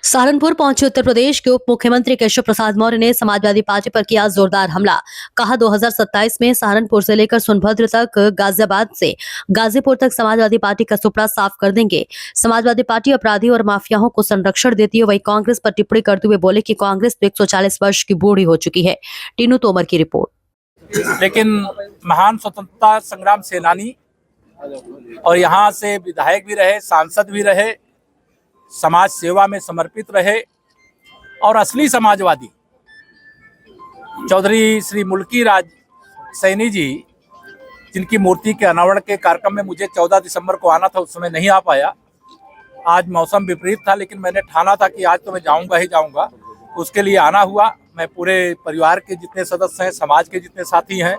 सहारनपुर पहुंचे उत्तर प्रदेश के उप मुख्यमंत्री केशव प्रसाद मौर्य ने समाजवादी पार्टी पर किया जोरदार हमला। कहा 2027 में सहारनपुर से लेकर सोनभद्र तक, गाजियाबाद से गाजीपुर तक समाजवादी पार्टी का सुपड़ा साफ कर देंगे। समाजवादी पार्टी अपराधियों और माफियाओं को संरक्षण देती है। वहीं कांग्रेस पर टिप्पणी करते हुए बोले कि कांग्रेस तो 140 वर्ष की बूढ़ी हो चुकी है। टीनू तोमर की रिपोर्ट। लेकिन महान स्वतंत्रता संग्राम सेनानी और यहाँ से विधायक भी रहे, सांसद भी रहे, समाज सेवा में समर्पित रहे और असली समाजवादी चौधरी श्री मुल्की राज सैनी जी, जिनकी मूर्ति के अनावरण के कार्यक्रम में मुझे 14 दिसंबर को आना था, उस समय नहीं आ पाया। आज मौसम विपरीत था, लेकिन मैंने ठाना था कि आज तो मैं जाऊंगा ही जाऊंगा। उसके लिए आना हुआ। मैं पूरे परिवार के जितने सदस्य हैं, समाज के जितने साथी हैं,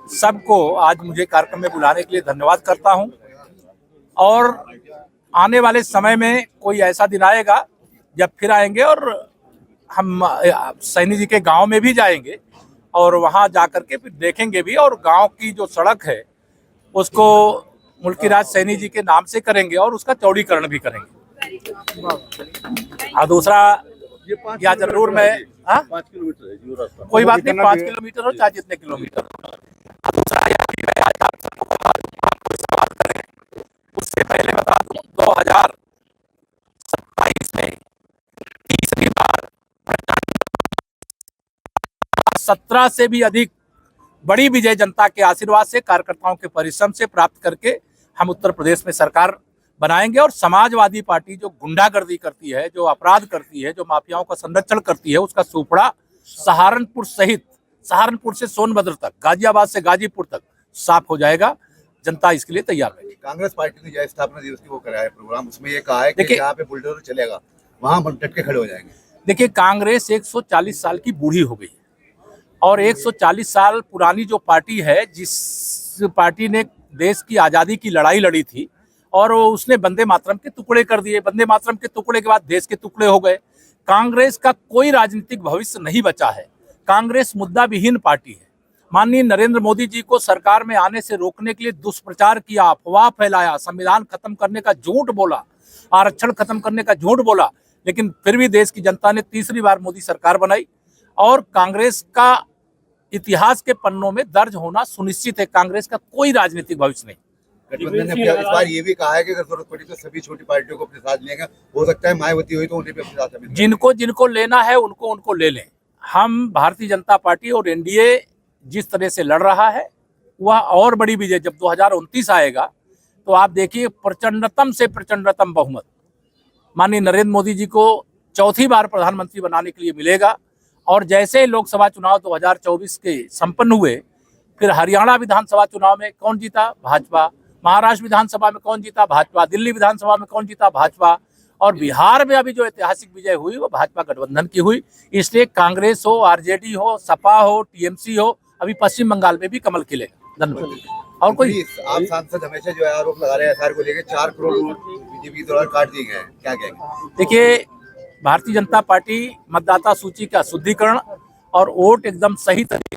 सबको आज मुझे कार्यक्रम में बुलाने के लिए धन्यवाद करता हूं। और आने वाले समय में कोई ऐसा दिन आएगा जब फिर आएंगे और हम सैनी जी के गांव में भी जाएंगे और वहां जाकर के फिर देखेंगे भी, और गांव की जो सड़क है उसको मुल्की राज सैनी जी के नाम से करेंगे और उसका चौड़ीकरण भी करेंगे। और दूसरा या जरूर मैं 5 किलोमीटर है जो रास्ता, कोई बात नहीं, 5 किलोमीटर हो चाहे जितने किलोमीटर हो। दूसरा कि मैं आज आप सबको सवाल करें, उससे पहले बता दूं 2027 में तीसरी बार 17 से भी अधिक बड़ी विजय जनता के आशीर्वाद से, कार्यकर्ताओं के परिश्रम से प्राप्त करके हम उत्तर प्रदेश में सरकार बनाएंगे। और समाजवादी पार्टी जो गुंडागर्दी करती है, जो अपराध करती है, जो माफियाओं का संरक्षण करती है, उसका सुपड़ा सहारनपुर सहित, सहारनपुर से सोनभद्र तक, गाजियाबाद से गाजीपुर तक साफ हो जाएगा। जनता इसके लिए तैयार है। कांग्रेस पार्टी ने जो स्थापना दिवस की वो कराया प्रोग्राम, उसमें ये कहा है कि जहाँ पे बुलडोजर चलेगा वहां हम डट के खड़े हो जाएंगे। देखिए, कांग्रेस 140 साल की बूढ़ी हो गई और 140 साल पुरानी जो पार्टी है, जिस पार्टी ने देश की आज़ादी की लड़ाई लड़ी थी और उसने वंदे मातरम के टुकड़े कर दिए। वंदे मातरम के टुकड़े के बाद देश के टुकड़े हो गए। कांग्रेस का कोई राजनीतिक भविष्य नहीं बचा है। कांग्रेस मुद्दा विहीन पार्टी है। माननीय नरेंद्र मोदी जी को सरकार में आने से रोकने के लिए दुष्प्रचार किया, अफवाह फैलाया, संविधान खत्म करने का झूठ बोला, आरक्षण खत्म करने का झूठ बोला, लेकिन फिर भी देश की जनता ने तीसरी बार मोदी सरकार बनाई और कांग्रेस का इतिहास के पन्नों में दर्ज होना सुनिश्चित है। कांग्रेस का कोई राजनीतिक भविष्य नहीं। गठबंधन ने इस बार ये भी कहा है कि अगर जरूरत पड़ी तो सभी छोटी पार्टियों को अपने साथ लेंगे। हो सकता है मायावती हुई तो उन्हें भी अपने साथ लेंगे। जिनको लेना है उनको ले लें। हम भारतीय जनता पार्टी और एनडीए जिस तरह से लड़ रहा है, वह और बड़ी विजय जब 2029 आएगा तो आप देखिए, प्रचंडतम से प्रचंडतम बहुमत माननीय नरेंद्र मोदी जी को चौथी बार प्रधानमंत्री बनाने के लिए मिलेगा। और जैसे लोकसभा चुनाव 2024 के संपन्न हुए, फिर हरियाणा विधानसभा चुनाव में कौन जीता? भाजपा। महाराष्ट्र विधानसभा में कौन जीता? भाजपा। दिल्ली विधानसभा में कौन जीता? भाजपा। और बिहार में अभी जो ऐतिहासिक विजय हुई वो भाजपा गठबंधन की हुई। इसलिए कांग्रेस हो, आरजेडी हो, सपा हो, टीएमसी हो, अभी पश्चिम बंगाल में भी कमल खिलेगा। धन्यवाद। और कोई आप सांसद हमेशा जो है आरोप लगा रहे हैं एसआर को लेकर 4 करोड़ बीजेपी द्वारा काट दिए गए हैं, क्या कहेंगे? देखिए, भारतीय जनता पार्टी मतदाता सूची का शुद्धिकरण और वोट एकदम सही तरीके